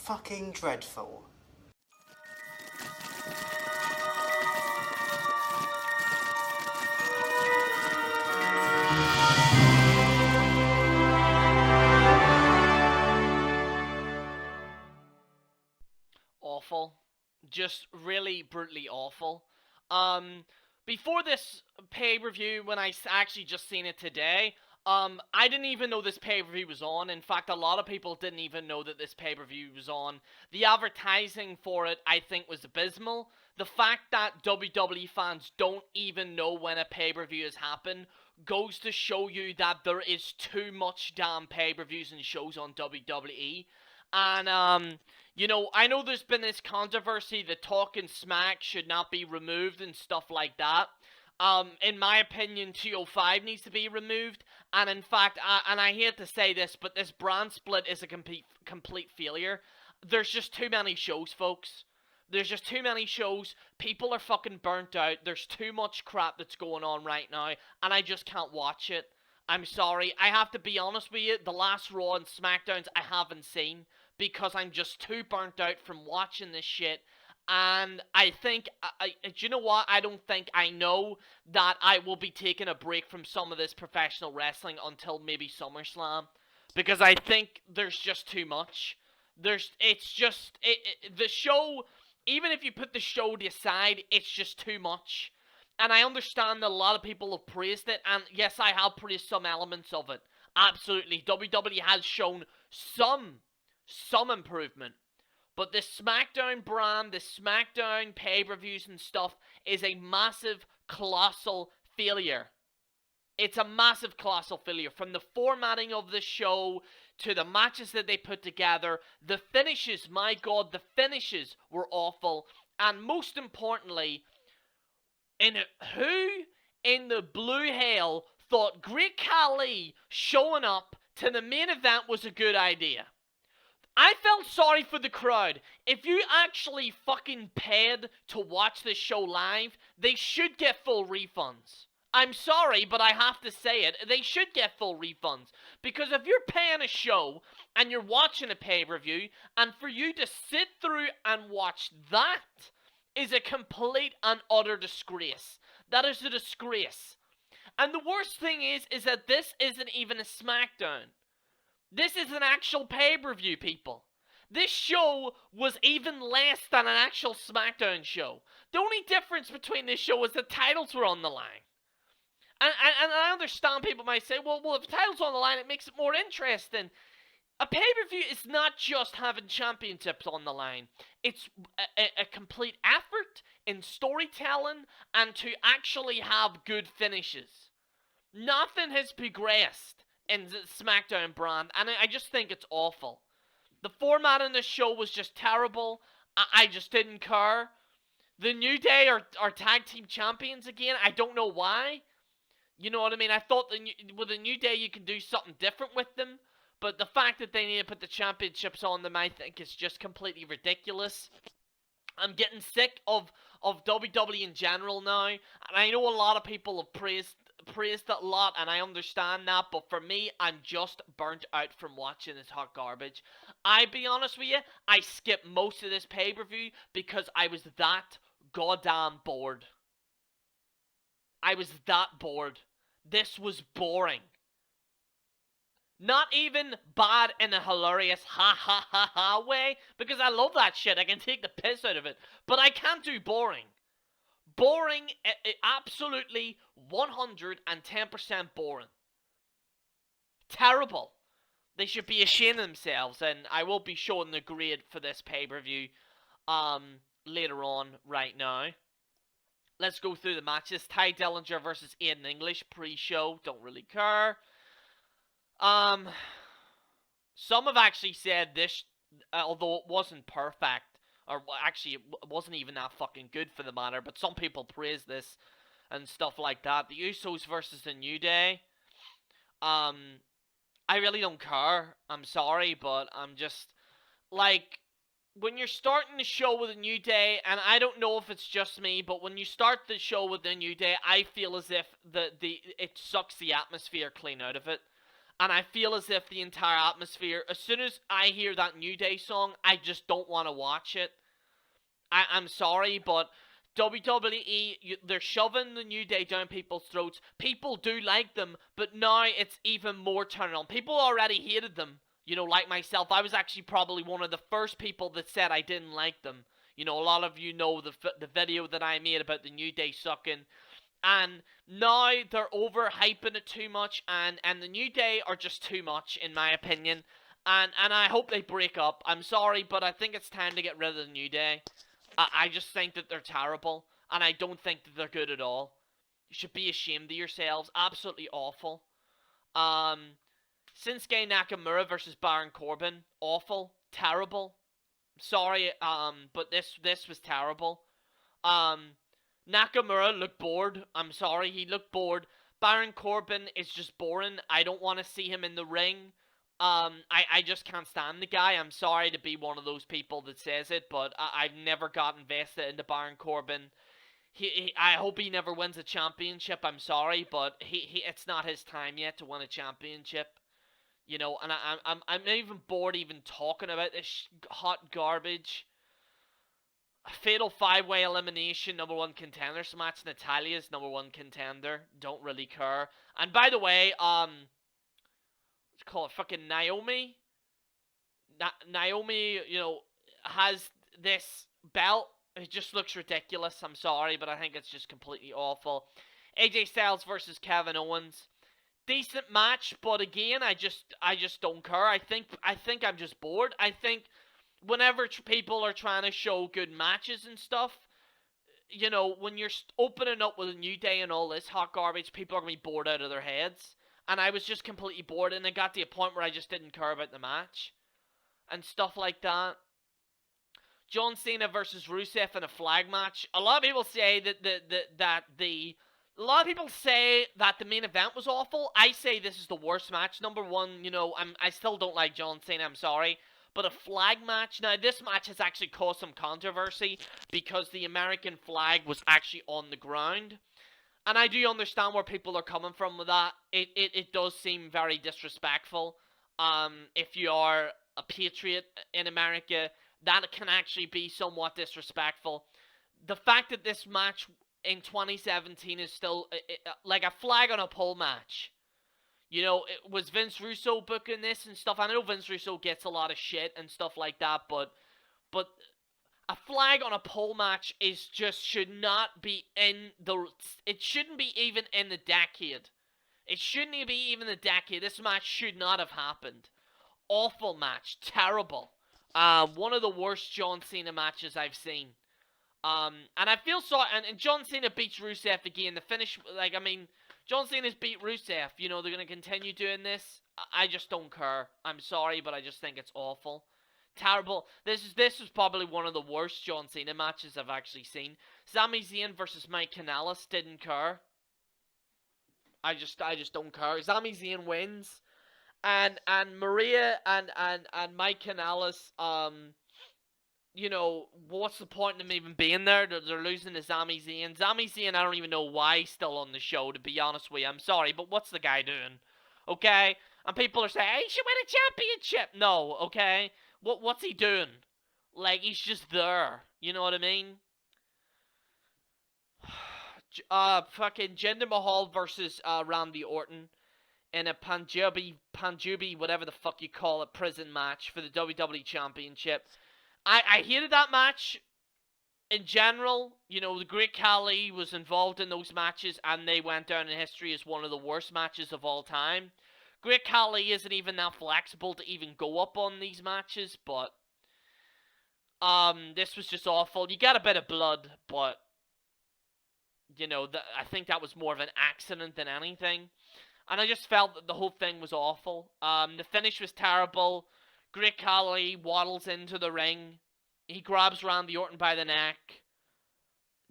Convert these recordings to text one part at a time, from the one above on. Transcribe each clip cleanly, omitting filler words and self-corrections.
fucking dreadful. Awful. Just really brutally awful. Before this pay-per-view, when I actually just seen it today, I didn't even know this pay-per-view was on. In fact, a lot of people didn't even know that this pay-per-view was on. The advertising for it, I think, was abysmal. The fact that WWE fans don't even know when a pay-per-view has happened goes to show you that there is too much damn pay-per-views and shows on WWE. And, you know, I know there's been this controversy that Talking Smack should not be removed and stuff like that. In my opinion, 205 needs to be removed. And in fact, and I hate to say this, but this brand split is a complete failure. There's just too many shows, folks. There's just too many shows. People are fucking burnt out. There's too much crap that's going on right now, and I just can't watch it. I'm sorry. I have to be honest with you. The last Raw and SmackDowns I haven't seen because I'm just too burnt out from watching this shit. And I think, do you know what? I don't think I know that I will be taking a break from some of this professional wrestling until maybe SummerSlam. Because I think there's just too much. The show, even if you put the show aside, it's just too much. And I understand that a lot of people have praised it, and yes, I have praised some elements of it. Absolutely. WWE has shown some improvement. But the SmackDown brand, the SmackDown pay-per-views and stuff is a massive, colossal failure. It's a massive, colossal failure. From the formatting of the show to the matches that they put together, the finishes, my god, the finishes were awful. And most importantly, who in the blue hell thought Great Khali showing up to the main event was a good idea? I felt sorry for the crowd. If you actually fucking paid to watch this show live, they should get full refunds. I'm sorry, but I have to say it. They should get full refunds. Because if you're paying a show and you're watching a pay-per-view, and for you to sit through and watch that is a complete and utter disgrace. That is a disgrace. And the worst thing is that this isn't even a SmackDown. This is an actual pay-per-view, people. This show was even less than an actual SmackDown show. The only difference between this show was the titles were on the line. And I understand people might say, well, if the title's on the line, it makes it more interesting. A pay-per-view is not just having championships on the line. It's a complete effort in storytelling and to actually have good finishes. Nothing has progressed in the SmackDown brand, and I just think it's awful. The format in this show was just terrible. I just didn't care. The New Day are tag team champions again. I don't know why. You know what I mean? I thought with the New Day you can do something different with them. But the fact that they need to put the championships on them, I think, is just completely ridiculous. I'm getting sick of WWE in general now. And I know a lot of people have praised it a lot, and I understand that. But for me, I'm just burnt out from watching this hot garbage. I'll be honest with you, I skipped most of this pay-per-view because I was that goddamn bored. I was that bored. This was boring. Not even bad in a hilarious ha ha ha ha way, because I love that shit. I can take the piss out of it. But I can't do boring. Boring, absolutely 110% boring. Terrible. They should be ashamed of themselves, and I will be showing the grade for this pay-per-view later on right now. Let's go through the matches. Ty Dillinger versus Aiden English pre-show. Don't really care. Some have actually said this, although it wasn't perfect, or actually it wasn't even that fucking good for the matter, but some people praise this and stuff like that. The Usos versus the New Day. I really don't care. I'm sorry, but I'm just, like, when you're starting the show with a New Day, and I don't know if it's just me, but when you start the show with the New Day, I feel as if it sucks the atmosphere clean out of it. And I feel as if the entire atmosphere, as soon as I hear that New Day song, I just don't want to watch it. I'm sorry, but WWE, they're shoving the New Day down people's throats. People do like them, but now it's even more turning on. People already hated them, like myself. I was actually probably one of the first people that said I didn't like them. A lot of you know the video that I made about the New Day sucking. And now they're overhyping it too much, and the New Day are just too much, in my opinion. And I hope they break up. I'm sorry, but I think it's time to get rid of the New Day. I just think that they're terrible, and I don't think that they're good at all. You should be ashamed of yourselves. Absolutely awful. Shinsuke Nakamura versus Baron Corbin. Awful. Terrible. Sorry, but this was terrible. Nakamura looked bored. I'm sorry, he looked bored. Baron Corbin is just boring. I don't want to see him in the ring. I just can't stand the guy. I'm sorry to be one of those people that says it, but I've never got invested into Baron Corbin. I hope he never wins a championship. I'm sorry, but it's not his time yet to win a championship. And I'm even bored even talking about this hot garbage. A fatal 5-way elimination, number 1 contenders match. Natalia's number 1 contender. Don't really care. And by the way, let's call it fucking Naomi. Naomi, has this belt. It just looks ridiculous. I'm sorry, but I think it's just completely awful. AJ Styles versus Kevin Owens. Decent match, but again, I just don't care. I think I'm just bored. I think whenever people are trying to show good matches and stuff, when you're opening up with a New Day and all this hot garbage, people are going to be bored out of their heads. And I was just completely bored, and it got to a point where I just didn't care about the match. And stuff like that. John Cena versus Rusev in a flag match. A lot of people say a lot of people say that the main event was awful. I say this is the worst match. Number 1, I still don't like John Cena, I'm sorry. But a flag match, now this match has actually caused some controversy because the American flag was actually on the ground. And I do understand where people are coming from with that. It does seem very disrespectful. If you are a patriot in America, that can actually be somewhat disrespectful. The fact that this match in 2017 is still like a flag on a pole match. It was Vince Russo booking this and stuff. I know Vince Russo gets a lot of shit and stuff like that, but a flag on a pole match should not be it shouldn't be even in the decade. It shouldn't be even the decade. This match should not have happened. Awful match. Terrible. One of the worst John Cena matches I've seen. And I feel sorry, and John Cena beats Rusev again. The finish, John Cena's beat Rusev. They're going to continue doing this. I just don't care. I'm sorry, but I just think it's awful. Terrible. This is probably one of the worst John Cena matches I've actually seen. Sami Zayn versus Mike Kanellis. Didn't care. I just don't care. Sami Zayn wins. And Maria and Mike Kanellis, what's the point of them even being there? They're losing to Sami Zayn. Sami Zayn, I don't even know why he's still on the show, to be honest with you. I'm sorry, but what's the guy doing? Okay? And people are saying, hey, he should win a championship. No, okay? What's he doing? Like, he's just there. You know what I mean? Fucking Jinder Mahal versus Randy Orton in a Punjabi, whatever the fuck you call it, prison match for the WWE Championship. I hated that match in general. The Great Khali was involved in those matches, and they went down in history as one of the worst matches of all time. Great Khali isn't even that flexible to even go up on these matches, but this was just awful. You got a bit of blood, but I think that was more of an accident than anything. And I just felt that the whole thing was awful. The finish was terrible. Great Khali waddles into the ring. He grabs Randy Orton by the neck.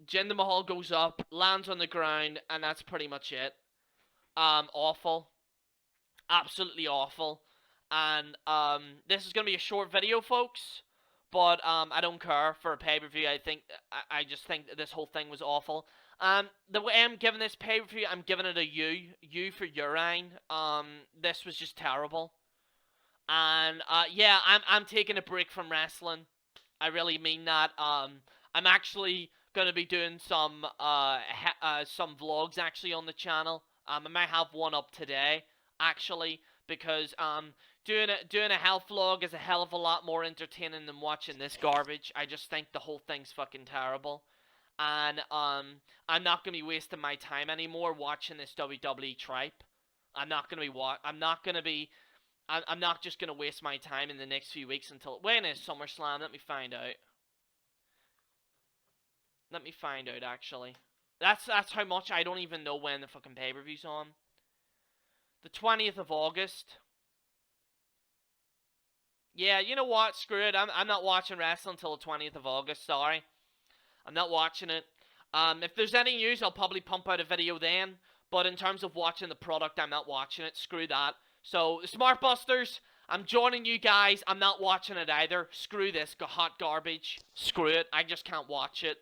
Jinder Mahal goes up, lands on the ground, and that's pretty much it. Awful. Absolutely awful. And this is going to be a short video, folks. but I don't care for a pay-per-view. I just think that this whole thing was awful. The way I'm giving this pay-per-view, I'm giving it a U. U for urine. This was just terrible. And yeah, I'm taking a break from wrestling. I really mean that. I'm actually gonna be doing some vlogs actually on the channel. I might have one up today actually because doing a health vlog is a hell of a lot more entertaining than watching this garbage. I just think the whole thing's fucking terrible. And I'm not gonna be wasting my time anymore watching this WWE tripe. I'm not gonna be I'm not just gonna waste my time in the next few weeks until when is SummerSlam? Let me find out. Let me find out actually. That's how much I don't even know when the fucking pay-per-view's on. The 20th of August. Yeah, you know what? Screw it. I'm not watching wrestling until the 20th of August. Sorry, I'm not watching it. If there's any news, I'll probably pump out a video then. But in terms of watching the product, I'm not watching it. Screw that. So, Smart Busters, I'm joining you guys. I'm not watching it either. Screw this hot garbage. Screw it. I just can't watch it.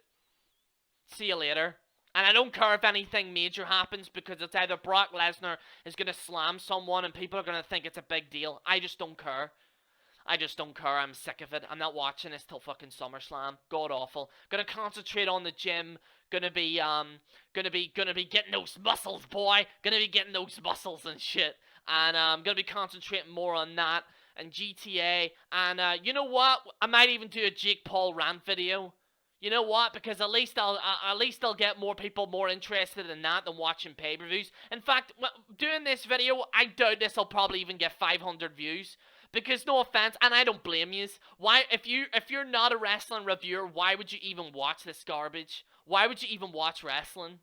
See you later. And I don't care if anything major happens because it's either Brock Lesnar is going to slam someone and people are going to think it's a big deal. I just don't care. I just don't care. I'm sick of it. I'm not watching this till fucking SummerSlam. God awful. Gonna concentrate on the gym. Gonna be getting those muscles, boy. Gonna be getting those muscles and shit. And gonna be concentrating more on that and GTA. And you know what? I might even do a Jake Paul rant video. You know what? Because at least I'll get more people more interested in that than watching pay-per-views. In fact, doing this video, I doubt this will probably even get 500 views. Because no offense, and I don't blame yous. Why, if you're not a wrestling reviewer, why would you even watch this garbage? Why would you even watch wrestling?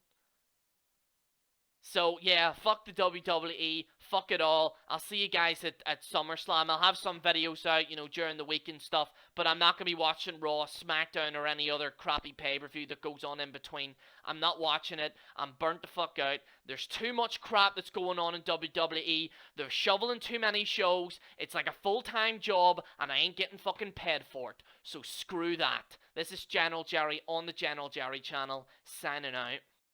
So yeah, fuck the WWE, fuck it all. I'll see you guys at SummerSlam. I'll have some videos out, you know, during the week and stuff, but I'm not gonna be watching Raw, SmackDown, or any other crappy pay-per-view that goes on in between. I'm not watching it. I'm burnt the fuck out. There's too much crap that's going on in WWE. They're shoveling too many shows. It's like a full-time job, and I ain't getting fucking paid for it. So screw that. This is General Jerry on the General Jerry channel, signing out.